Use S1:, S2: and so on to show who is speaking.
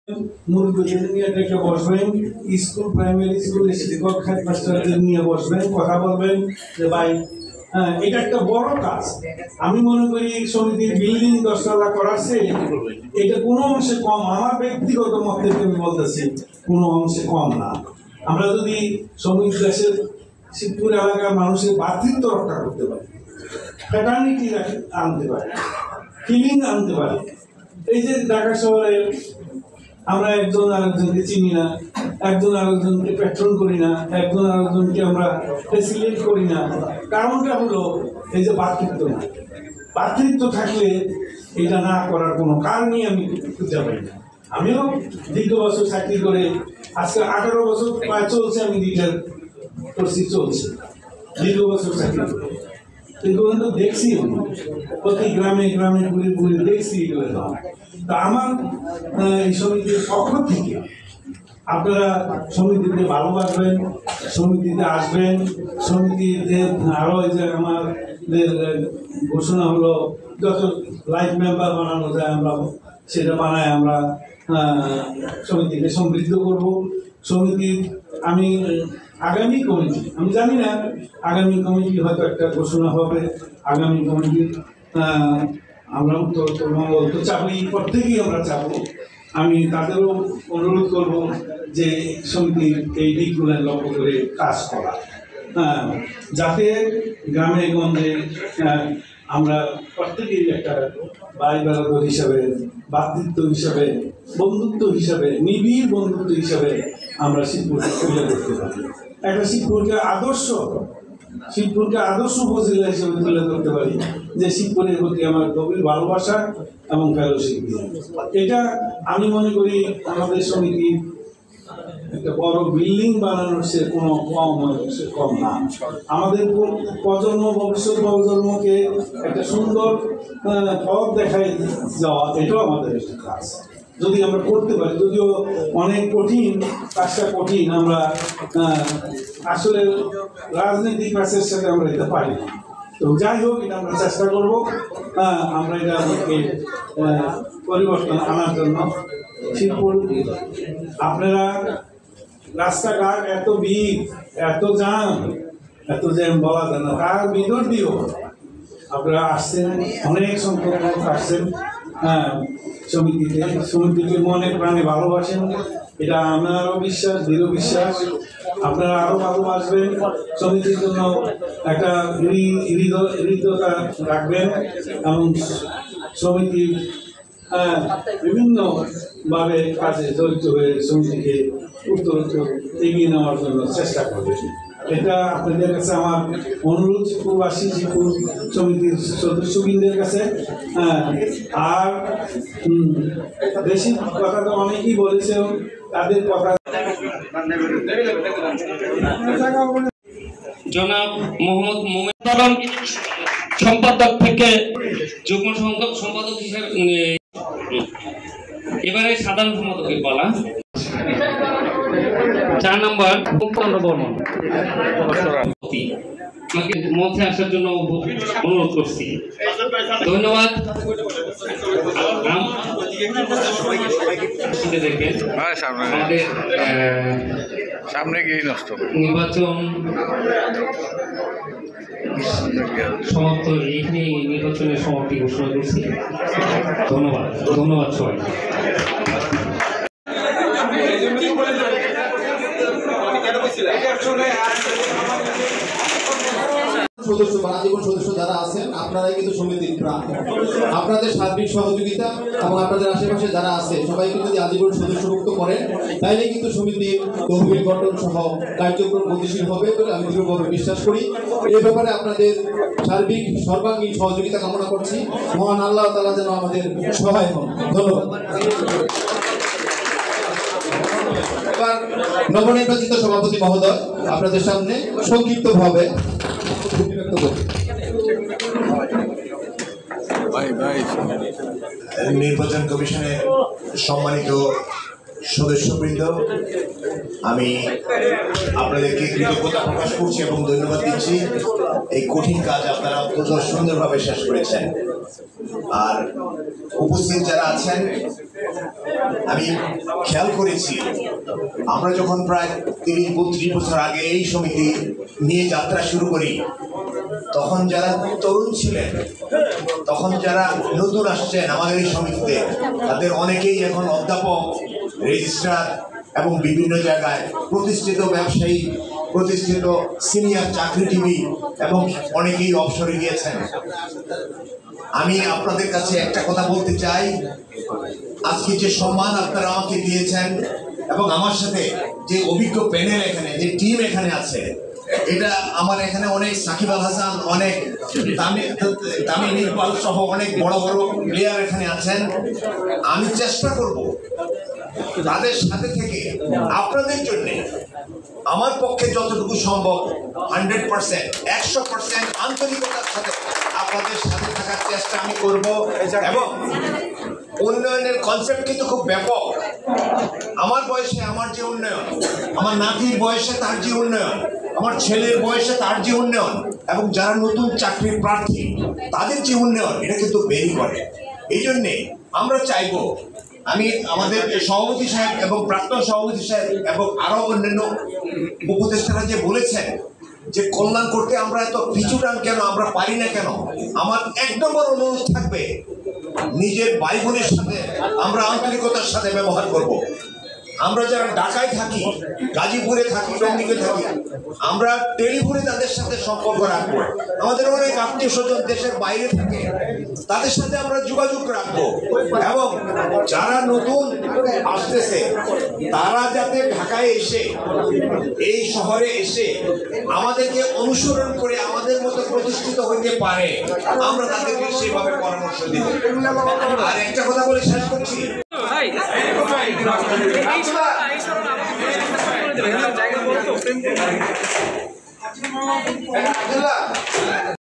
S1: মুরব্বীদের নিয়ে ডেকে বসবেন, স্কুল প্রাইমারি স্কুলের শিক্ষক হেডমাস্টারদের নিয়ে বসবেন, কথা বলবেন যে ভাই এটা একটা বড় কাজ। আমি মনে করি সমিতির বিল্ডিং 10 তলা করাচ্ছে, এটা কোনো অংশে কম, আমার ব্যক্তিগত মত থেকে আমি বলতেছি কোনো অংশে কম না। আমরা যদি সমিতি দেশের শিবপুর এলাকার মানুষের ভ্রাতৃত্ব রক্ষা করতে পারি, ফ্যাটার্নিটি আনতে পারি, ফিলিং আনতে পারি। এই যে ঢাকা শহরে আমরা একজন আরেকজনকে চিনি না, একজন আরেকজনকে পেট্রোল করি না, একজন আরেকজনকে আমরা ফেসিলিটেট করি না, কারণটা হলো এই যে ভ্রাতৃত্ব না। ভ্রাতৃত্ব থাকলে এটা না করার কোনো কারণই আমি খুঁজে পাই না। আমিও দীর্ঘ বছর চাকরি করে আজকে 18 বছর প্রায় চলছে, আমি রিটায়ার করছি, চলছে দীর্ঘ বছর চাকরি করে, কিন্তু দেখছি প্রতি গ্রামে গ্রামে ঘুরে ঘুরে দেখছি এগুলো। তা আমার এই সমিতির পক্ষ থেকে আপনারা সমিতিতে ভালোবাসবেন, সমিতিতে আসবেন। সমিতিতে আরো এই যে আমাদের ঘোষণা হলো যত লাইফ মেম্বার বানানো যায় আমরা সেটা বানায় আমরা সমিতিকে সমৃদ্ধ করব। সমিতির আমি আগামী কমিটি, আমি জানি না আগামী কমিটি হয়তো একটা ঘোষণা হবে। আগামী কমিটি আমরা তো চাবই, প্রত্যেকেই আমরা চাবো। আমি তাদেরও অনুরোধ করব যে সমিতির এই দিকগুলো লক্ষ্য করে কাজ করা, যাতে গ্রামে গঞ্জে আমরা প্রত্যেকেই একটা ভাই বেড়াদর হিসাবে, ভ্রাতৃত্ব হিসাবে, বন্ধুত্ব হিসাবে, নিবিড় বন্ধুত্ব হিসাবে আমরা শিবপুরকে তুলে ধরতে পারি। একটা শিবপুরকে আদর্শ উপজেলা হিসেবে তুলে ধরতে পারি, যে শিবপুরের প্রতি আমার গভীর ভালোবাসা এবং ফেলোশিপ। এটা আমি মনে করি আমাদের সমিতি একটা বড় বিল্ডিং বানানোর সে কোনো কম না। আমাদের প্রজন্ম, ভবিষ্যৎ প্রজন্মকে একটা সুন্দর পথ দেখায় যাওয়া, এটাও আমাদের একটা কাজ যদি আমরা করতে পারি। যদিও অনেক কঠিন, কাজটা কঠিন, আমরা আসলে রাজনৈতিক কাজের সাথে আমরা এটা পারি না। তো যাই হোক, এটা আমরা চেষ্টা করবো, আমরা এটা পরিবর্তন আনার জন্য। শিবপুর আপনারা রাস্তাঘাট এত ভিড়, এত জ্যাম বলা যায় না, তার ভিতর দিয়েও আপনারা আসছেন, অনেক সংখ্যক লোক আসছেন সমিতিকে মনে প্রাণে ভালোবাসেন, এটা আমারও বিশ্বাস, দৃঢ় বিশ্বাস। আপনারা আরো ভালোবাসবেন, সমিতির জন্য একটা হৃদয়তা রাখবেন এবং সমিতির বিভিন্ন ভাবে কাজে জড়িত হয়ে সমিতিকে উত্তরোত্তর এগিয়ে নেওয়ার জন্য চেষ্টা করবেন। এটা আপনাদের কাছে আমার অনুরোধ, শিবপুরবাসী, শিবপুর সমিতির সদস্যবৃন্দের কাছে। আর বেশি কথা তো অনেকেই বলেছে, তাদের কথা
S2: জনাব মোহাম্মদ মোমেন সম্পাদক থেকে যুগ্ম সম্পাদক হিসেবে, এবারে সাধারণ সম্পাদকের বলা 4 নম্বর বর্মন মঞ্চে আসার জন্য অনুরোধ করছি। ধন্যবাদ। দেখবেন আমাদের
S3: সামনে গিয়ে নষ্ট
S2: নির্বাচন সমাপ্ত, এইখানে নির্বাচনের সমাপ্তি ঘোষণা করছি। ধন্যবাদ সবাই।
S4: সদস্য বা আজীবন সদস্য যারা আছেন, আপনারাই কিন্তু সমিতির প্রাণ। আপনাদের সার্বিক সহযোগিতা এবং আপনাদের আশেপাশে যারা আছে সবাইকে যদি আজীবন সদস্যভুক্ত করেন, তাইলে কিন্তু সমিতির তহবিল গঠন সহ কার্যক্রম গতিশীল হবে বলে আমি দৃঢ়ভাবে বিশ্বাস করি। এই ব্যাপারে আপনাদের সার্বিক সর্বাঙ্গীন সহযোগিতা কামনা করছি। মহান আল্লাহ তাআলা যেন আমাদের সহায় হন। ধন্যবাদ। এবার নবনির্বাচিত সভাপতি মহোদয় আপনাদের সামনে সংক্ষিপ্তভাবে
S5: নির্বাচন কমিশনের সম্মানিত সদস্যবৃন্দ, আমি আপনাদেরকে কৃতজ্ঞতা প্রকাশ করছি এবং ধন্যবাদ দিচ্ছি। এই কঠিন কাজ আপনারা অত্যন্ত সুন্দরভাবে শেষ করেছেন। আর উপস্থিত যারা আছেন আমি খেয়াল করেছি আমরা যখন প্রায় 30-32 বছর আগে এই সমিতি নিয়ে যাত্রা শুরু করি, তখন যারা তরুণ ছিলেন, তখন যারা নতুন আসছেন আমাদের এই সমিতিতে, তাদের অনেকেই এখন অধ্যাপক, রেজিস্ট্রার এবং বিভিন্ন জায়গায় প্রতিষ্ঠিত ব্যবসায়ী, প্রতিষ্ঠিত সিনিয়র চাকরিজীবী এবং অনেকেই অবসরে গিয়েছেন। আমি আপনাদের কাছে একটা কথা বলতে চাই, আজকে যে সম্মান আপনারা আমাকে দিয়েছেন এবং আমার সাথে যে অভিজ্ঞ প্যানেল এখানে, যে টিম এখানে আছে, এটা আমার এখানে অনেক সাকিব আল হাসান, অনেক তামিম ইকবাল সহ অনেক বড় বড় প্লেয়ার এখানে আছেন। আমি চেষ্টা করব তাদের সাথে থেকে আপনাদের জন্য আমার পক্ষে যতটুকু সম্ভব 100%, 100% আন্তরিকতার সাথে আপনাদের সাথে থাকার চেষ্টা আমি করব। এবং উন্নয়নের কনসেপ্ট কিন্তু খুব ব্যাপক। আমার বয়সে আমার যে উন্নয়ন, আমার নাতির বয়সে তার যে উন্নয়ন, আমার ছেলের বয়সে তার যে উন্নয়ন, এবং যারা নতুন চাকরির প্রার্থী তাদের যে উন্নয়ন, এটা কিন্তু বেরি করে। এই জন্যে আমরা চাইব, আমি আমাদের সভাপতি সাহেব এবং প্রাক্তন সভাপতি সাহেব এবং আরো অন্যান্য উপদেষ্টারা যে বলেছেন যে কল্যাণ করতে আমরা এত পিছুটান কেন, আমরা পারি না কেন, আমার 1 নম্বর অনুরোধ থাকবে, নিজের ভাই বোনের সাথে আমরা আন্তরিকতার সাথে ব্যবহার করব। আমরা যারা ঢাকায় থাকি, গাজীপুরে থাকি, টঙ্গীতে থাকি, আমরা টেলিফোনে তাদের সাথে সম্পর্ক রাখবো। আমাদের অনেক আত্মীয় স্বজন দেশের বাইরে থাকে, তাদের সাথে আমরা যোগাযোগ রাখবো। এবং যারা নতুন আসতেছে তারা যাতে ঢাকায় এসে, এই শহরে এসে আমাদেরকে অনুসরণ করে আমাদের মতো প্রতিষ্ঠিত হইতে পারে, আমরা তাদেরকে সেভাবে পরামর্শ দিব। আর একটা কথা বলে শেষ করছি, জায়গা বলতো